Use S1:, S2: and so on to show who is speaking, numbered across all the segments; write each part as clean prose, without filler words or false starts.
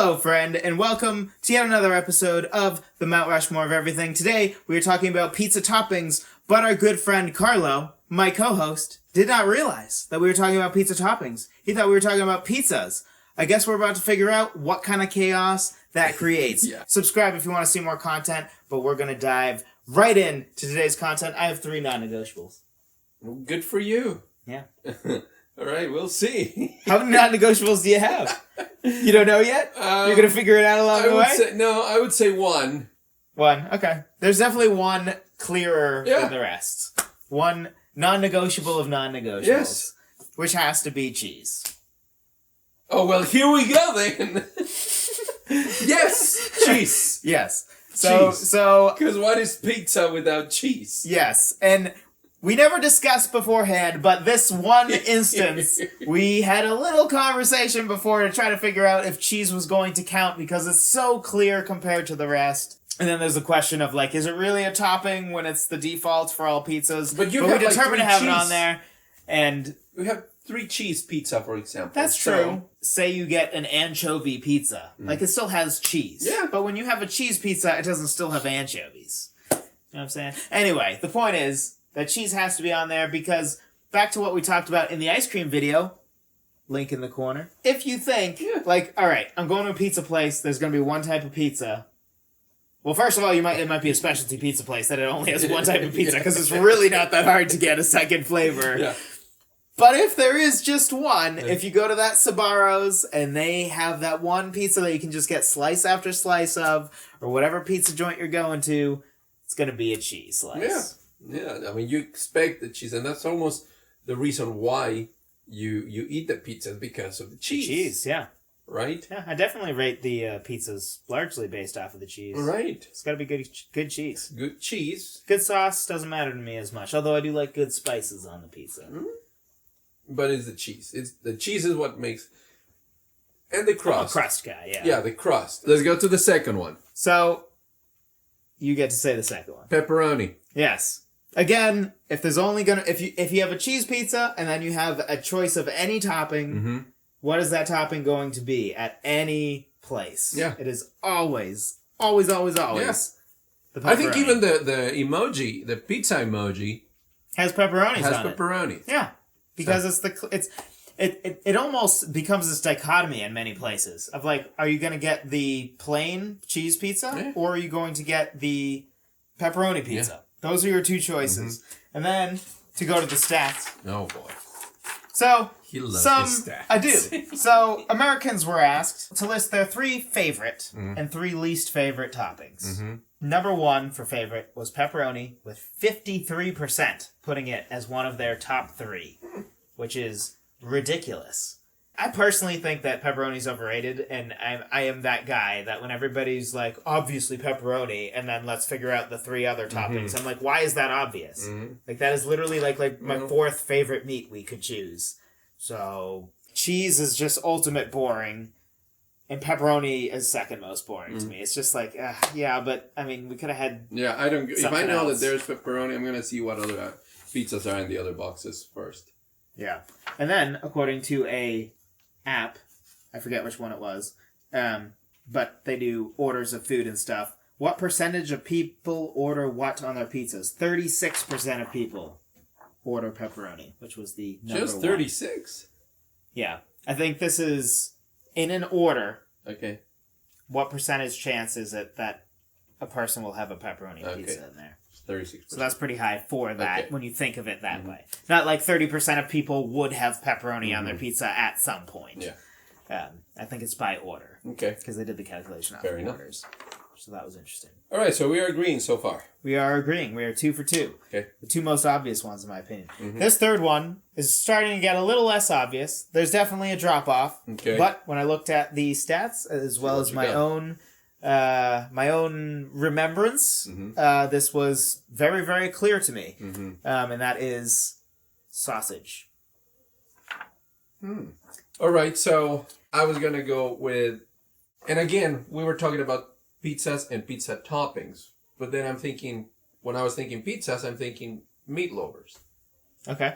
S1: Hello, friend, and welcome to yet another episode of the Mount Rushmore of Everything. Today, we are talking about pizza toppings, but our good friend Carlo, my co-host, did not realize that we were talking about pizza toppings. He thought we were talking about pizzas. I guess we're about to figure out what kind of chaos that creates.
S2: Yeah.
S1: Subscribe if you want to see more content, but we're going to dive right in to today's content. I have 3 non-negotiables.
S2: Well, good for you.
S1: Yeah.
S2: All right, we'll see.
S1: How many non-negotiables do you have? You don't know yet? You're going to figure it out along the way?
S2: I would say one.
S1: One, okay. There's definitely one clearer than the rest. One non-negotiable of non-negotiables. Yes. Which has to be cheese.
S2: Oh, well, here we go then. Yes, cheese.
S1: Yes.
S2: Cheese.
S1: So.
S2: Because what is pizza without cheese?
S1: Yes, and we never discussed beforehand, but this one instance, we had a little conversation before to try to figure out if cheese was going to count because it's so clear compared to the rest. And then there's the question of, like, is it really a topping when it's the default for all pizzas?
S2: But we
S1: determined to have it on there, and
S2: we have 3 cheese pizza, for example.
S1: That's true. Say you get an anchovy pizza. Like, it still has cheese.
S2: Yeah.
S1: But when you have a cheese pizza, it doesn't still have anchovies. You know what I'm saying? Anyway, the point is that cheese has to be on there because, back to what we talked about in the ice cream video, link in the corner, if you think, like, all right, I'm going to a pizza place, there's going to be one type of pizza. Well, first of all, it might be a specialty pizza place that it only has one type of pizza because it's really not that hard to get a second flavor.
S2: Yeah.
S1: But if there is just one, if you go to that Sbarro's and they have that one pizza that you can just get slice after slice of, or whatever pizza joint you're going to, it's going to be a cheese slice.
S2: Yeah, I mean, you expect the cheese, and that's almost the reason why you eat the pizzas, because of the cheese.
S1: The cheese, yeah.
S2: Right?
S1: Yeah, I definitely rate the pizzas largely based off of the cheese.
S2: Right.
S1: It's got to be good cheese.
S2: Good cheese.
S1: Good sauce doesn't matter to me as much, although I do like good spices on the pizza.
S2: Mm-hmm. But it's the cheese. The cheese is what makes... And the crust.
S1: I'm a crust guy, yeah.
S2: Yeah, the crust. Let's go to the second one.
S1: So, you get to say the second one.
S2: Pepperoni.
S1: Yes. Again, if there's only gonna... If you have a cheese pizza, and then you have a choice of any topping, what is that topping going to be at any place?
S2: Yeah.
S1: It is always the pepperoni.
S2: I think even the emoji, the pizza emoji...
S1: Has pepperonis
S2: has
S1: on
S2: pepperoni.
S1: it. Yeah. Because it almost becomes this dichotomy in many places of, like, are you going to get the plain cheese pizza or are you going to get the pepperoni pizza? Yeah. Those are your 2 choices. And then to go to the stats.
S2: Oh boy.
S1: So
S2: he loves his stats.
S1: I do. So Americans were asked to list their 3 favorite and 3 least favorite toppings. Number 1 for favorite was pepperoni, with 53% putting it as one of their top 3, which is ridiculous. I personally think that pepperoni's overrated, and I am that guy that when everybody's like, obviously pepperoni, and then let's figure out the 3 other toppings, I'm like, why is that obvious? Like, that is literally like my 4th favorite meat we could choose. So, cheese is just ultimate boring. And pepperoni is second most boring to me. It's just like, yeah, but I mean, we could have had.
S2: Yeah, I don't. If I know
S1: else.
S2: that there's pepperoni, I'm gonna see what other pizzas are in the other boxes first.
S1: Yeah, and then according to a app, I forget which one it was, but they do orders of food and stuff. What percentage of people order what on their pizzas? 36% of people order pepperoni, which was the number
S2: Just 36.
S1: Yeah, I think this is. In an order,
S2: okay.
S1: What percentage chance is it that a person will have a pepperoni pizza in there?
S2: 36%.
S1: So that's pretty high for that when you think of it that way. Not like 30% of people would have pepperoni on their pizza at some point.
S2: Yeah.
S1: I think it's by order.
S2: Okay.
S1: Because they did the calculation off orders. So that was interesting.
S2: All right, so we are agreeing so far.
S1: We are agreeing. We are 2 for 2.
S2: Okay.
S1: The 2 most obvious ones, in my opinion. This third one is starting to get a little less obvious. There's definitely a drop-off.
S2: Okay.
S1: But when I looked at the stats, as well as my own remembrance, this was very, very clear to me. And that is sausage.
S2: All right, so I was going to go with... And again, we were talking about pizzas and pizza toppings. But then I'm thinking, when I was thinking pizzas, I'm thinking meat lovers.
S1: Okay.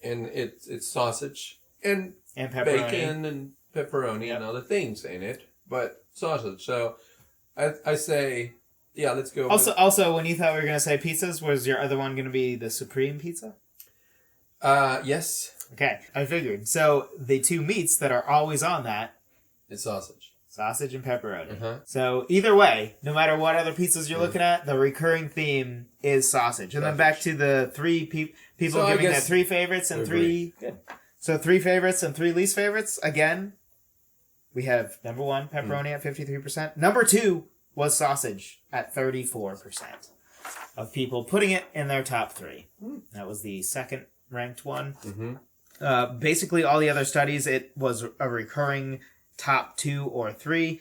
S2: And it's sausage and
S1: pepperoni.
S2: bacon and pepperoni and other things in it. but sausage. So I say, yeah, let's go.
S1: Also, when you thought we were going to say pizzas, was your other one going to be the Supreme Pizza?
S2: Yes.
S1: Okay, I figured. So the two meats that are always on that,
S2: it's sausage.
S1: Sausage and pepperoni.
S2: Uh-huh.
S1: So either way, no matter what other pizzas you're looking at, the recurring theme is sausage. And then back to the three people giving their three favorites and three... Good. So 3 favorites and 3 least favorites. Again, we have number 1, pepperoni at 53%. Number 2 was sausage at 34% of people putting it in their top 3. That was the second ranked one. Mm-hmm. Basically, all the other studies, it was a recurring top 2 or 3.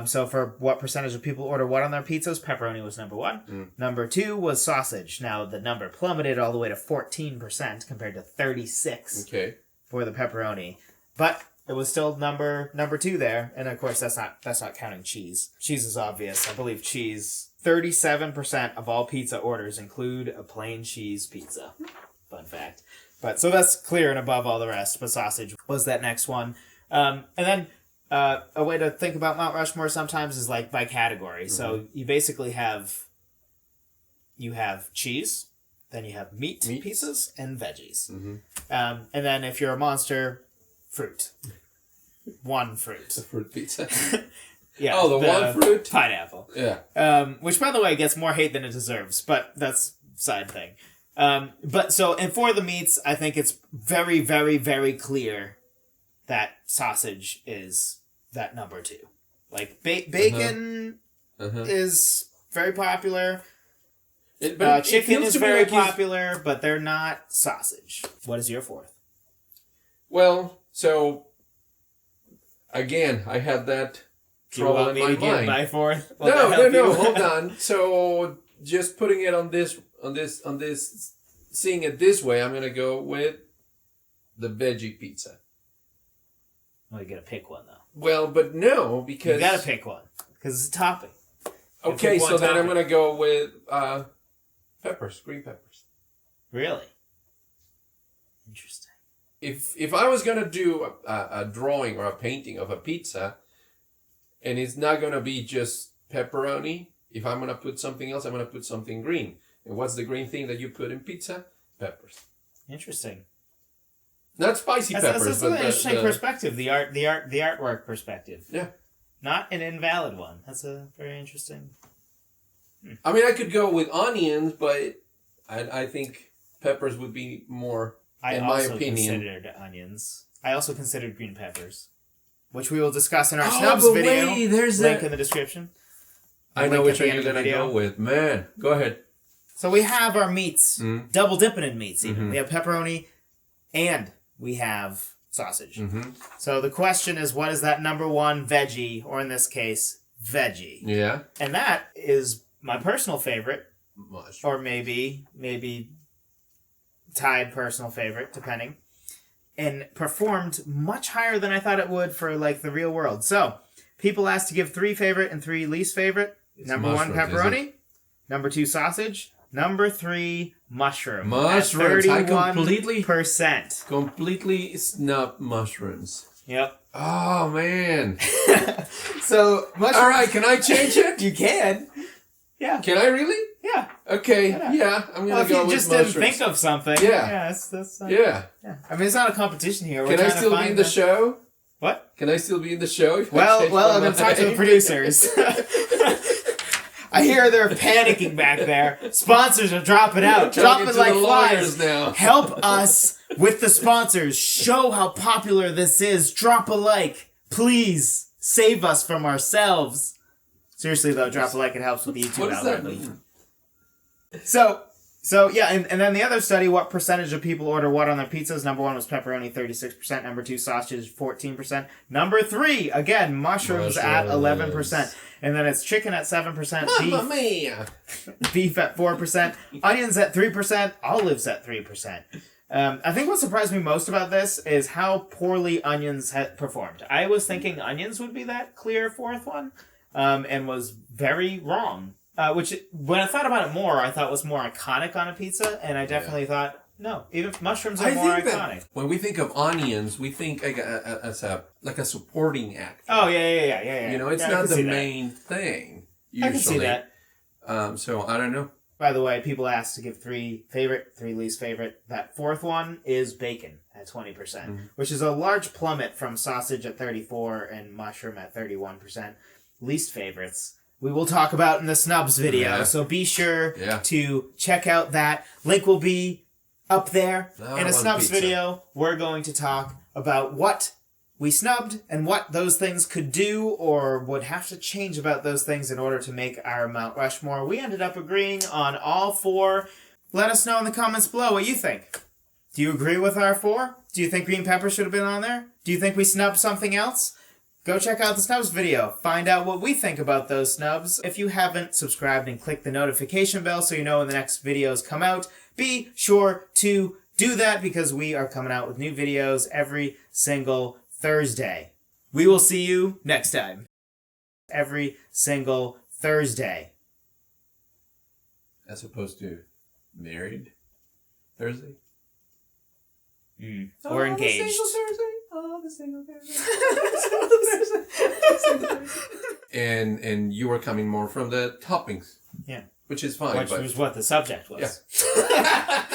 S1: So for what percentage of people order what on their pizzas, pepperoni was number 1. Number 2 was sausage. Now, the number plummeted all the way to 14% compared to 36% for the pepperoni. But it was still number 2 there. And of course, that's not counting cheese. Cheese is obvious. I believe cheese, 37% of all pizza orders include a plain cheese pizza. Fun fact. But so that's clear and above all the rest. But sausage was that next one. And then a way to think about Mount Rushmore sometimes is like by category. Mm-hmm. So you basically have cheese, then you have meat pieces, and veggies. Mm-hmm. And then if you're a monster, fruit. One fruit.
S2: A fruit pizza.
S1: Yeah.
S2: Oh, the one fruit?
S1: Pineapple.
S2: Yeah.
S1: Which, by the way, gets more hate than it deserves, but that's a side thing. And for the meats, I think it's very, very, very clear that sausage is that number 2. Like, bacon is very popular. Chicken is very popular, but they're not sausage. What is your 4th?
S2: Well, so, again, I had that trouble in my mind.
S1: Get my 4th?
S2: No, hold on. So, just putting it on this, seeing it this way, I'm going to go with the veggie pizza.
S1: Well, you gotta pick one, though.
S2: Well, but no, because...
S1: You gotta pick one, because it's a topping.
S2: Okay, so then I'm gonna go with peppers, green peppers.
S1: Really? Interesting.
S2: If I was gonna do a drawing or a painting of a pizza, and it's not gonna be just pepperoni, if I'm gonna put something else, I'm gonna put something green. And what's the green thing that you put in pizza? Peppers.
S1: Interesting.
S2: Not spicy peppers.
S1: That's an interesting perspective. The artwork perspective.
S2: Yeah.
S1: Not an invalid one. That's a very interesting.
S2: I mean, I could go with onions, but I think peppers would be more. In my opinion,
S1: considered onions. I also considered green peppers, which we will discuss in our snubs video.
S2: Wait, there's
S1: link in the description.
S2: I know which one you're gonna go with. Man, go ahead.
S1: So we have our meats, double dipping in meats. Even we have pepperoni, and we have sausage. Mm-hmm. So the question is, what is that number 1 veggie, or in this case, veggie?
S2: Yeah.
S1: And that is my personal favorite.
S2: Mushroom.
S1: Or maybe tied personal favorite, depending. And performed much higher than I thought it would for like the real world. So people asked to give 3 favorite and 3 least favorite. Number 1, pepperoni. Number 2, sausage. Number 3, mushrooms.
S2: Mushrooms.
S1: 31%.
S2: Completely snub mushrooms.
S1: Yep.
S2: Oh, man.
S1: So, mushrooms.
S2: All right, can I change it?
S1: You can. Yeah.
S2: Can I really?
S1: Yeah.
S2: Okay. Yeah. I'm going to go with mushrooms.
S1: If you just didn't think of something.
S2: Yeah.
S1: That's
S2: yeah.
S1: I mean, it's not a competition here.
S2: Can I still be in the show?
S1: What?
S2: Can I still be in the show?
S1: Well, I'm going to talk to the producers. I hear they're panicking back there. Sponsors are dropping out. Dropping like flies.
S2: Now.
S1: Help us with the sponsors. Show how popular this is. Drop a like. Please. Save us from ourselves. Seriously, though, drop a like. It helps with the YouTube algorithm. So yeah, and then the other study, what percentage of people order what on their pizzas? Number 1 was pepperoni, 36%. Number 2, sausage, 14%. Number 3, again, mushrooms at 11%. And then it's chicken at 7%.
S2: Mamma mia!
S1: Beef at 4%. Onions at 3%. Olives at 3%. I think what surprised me most about this is how poorly onions had performed. I was thinking onions would be that clear 4th one, and was very wrong. Which, when I thought about it more, I thought was more iconic on a pizza, and I definitely thought No, even mushrooms are more iconic.
S2: When we think of onions, we think as a supporting act.
S1: Oh, yeah.
S2: You know, it's not the main thing, usually.
S1: I can see that.
S2: So, I don't know.
S1: By the way, people asked to give 3 favorite, 3 least favorite. That fourth one is bacon at 20%, which is a large plummet from sausage at 34% and mushroom at 31%. Least favorites we will talk about in the snubs video, so be sure to check out that. Link will be up there. In a snubs video, we're going to talk about what we snubbed and what those things could do or would have to change about those things in order to make our Mount Rushmore. We ended up agreeing on all 4. Let us know in the comments below what you think. Do you agree with our 4? Do you think green pepper should have been on there? Do you think we snubbed something else? Go check out the snubs video. Find out what we think about those snubs. If you haven't subscribed and click the notification bell so you know when the next videos come out, be sure to do that because we are coming out with new videos every single Thursday. We will see you next time. Every single Thursday.
S2: As opposed to married Thursday?
S1: Or engaged.
S2: The single Thursday. And you were coming more from the toppings.
S1: Yeah.
S2: Which is fine.
S1: Which was what the subject was.
S2: Yeah.